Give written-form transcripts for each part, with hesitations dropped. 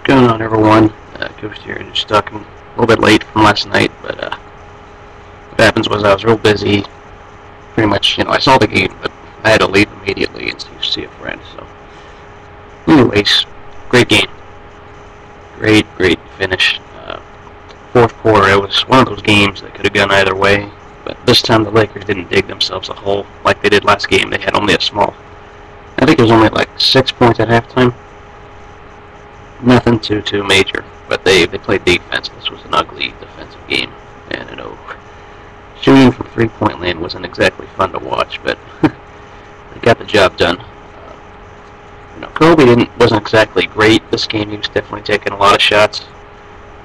What's going on, everyone? Ghost here. Just talking a little bit late from last night, but what happens was I was real busy. Pretty much, I saw the game, but I had to leave immediately and see a friend. So, anyways, great game. Great finish. Fourth quarter, it was one of those games that could have gone either way, but this time the Lakers didn't dig themselves a hole like they did last game. They had only a small, I think it was only like 6 points at halftime. Nothing too major, but they played defense. This was an ugly defensive game, and shooting from three-point land wasn't exactly fun to watch, but they got the job done. Kobe wasn't exactly great this game. He was definitely taking a lot of shots,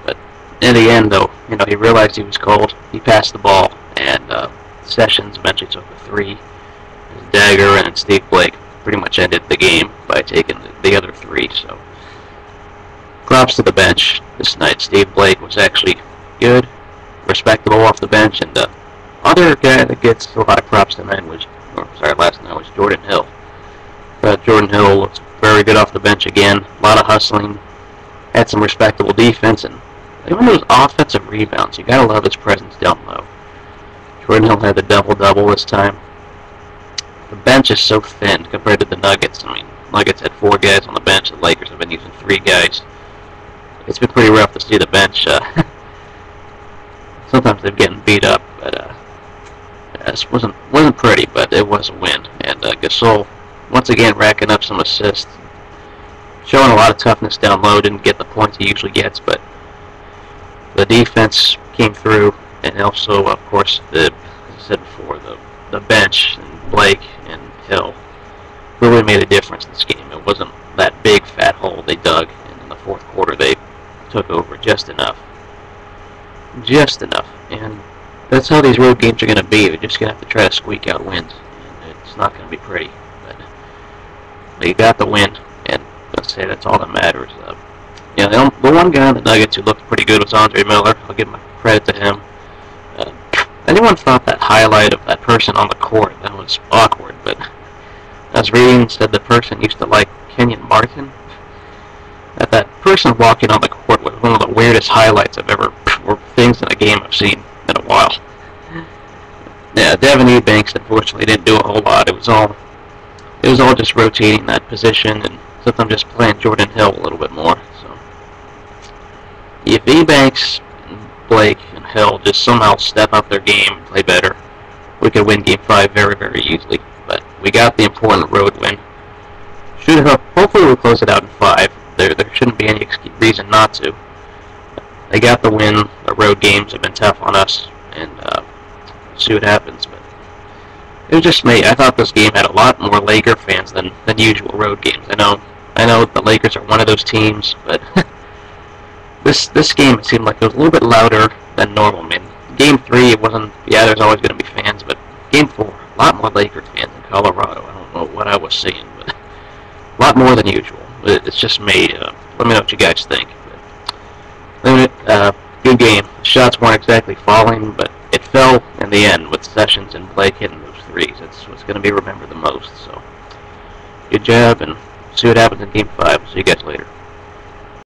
but in the end, though, he realized he was cold. He passed the ball, and Sessions eventually took a three. His dagger and Steve Blake pretty much ended the game by taking the other three. So, props to the bench this night. Steve Blake was actually good, respectable off the bench, and the other guy that gets a lot of props last night was Jordan Hill. Jordan Hill looked very good off the bench again. A lot of hustling, had some respectable defense, and even those offensive rebounds. You gotta love his presence down low. Jordan Hill had the double-double this time. The bench is so thin compared to the Nuggets. Nuggets had 4 guys on the bench. The Lakers have been using 3 guys. It's been pretty rough to see the bench. Sometimes they're getting beat up, but this wasn't pretty, but it was a win. And Gasol, once again, racking up some assists, showing a lot of toughness down low. Didn't get the points he usually gets, but the defense came through, and also, of course, as I said before, the bench and Blake and Hill really made a difference in this game. It wasn't that big fat hole they dug, and in the fourth quarter they took over just enough, and that's how these road games are going to be. They're just going to have to try to squeak out wins, and it's not going to be pretty, but they got the win, and let's say that's all that matters. The one guy on the Nuggets who looked pretty good was Andre Miller. I'll give my credit to him. Anyone thought that highlight of that person on the court, that was awkward, but I was reading, said the person used to like Kenyon Martin. That person walking on the court was one of the weirdest highlights I've ever, or things in a game I've seen in a while. Yeah, Devin Ebanks unfortunately didn't do a whole lot. It was all just rotating that position, and sometimes just playing Jordan Hill a little bit more. So if Ebanks, Blake, and Hill just somehow step up their game and play better, we could win Game 5 very easily. But we got the important road win. Hopefully we'll close it out in 5. There shouldn't be any reason not to. They got the win. The road games have been tough on us, and see what happens. But it was just me. I thought this game had a lot more Laker fans than usual road games. I know the Lakers are one of those teams, but this game, it seemed like it was a little bit louder than normal. Game 3, it wasn't. Yeah, there's always going to be fans, but Game 4, a lot more Laker fans in Colorado. I don't know what I was seeing, but a lot more than usual. It's just me. Let me know what you guys think. Good game. The shots weren't exactly falling, but it fell in the end with Sessions and Blake hitting those threes. It's what's going to be remembered the most. So, good job, and see what happens in Game 5. See you guys later.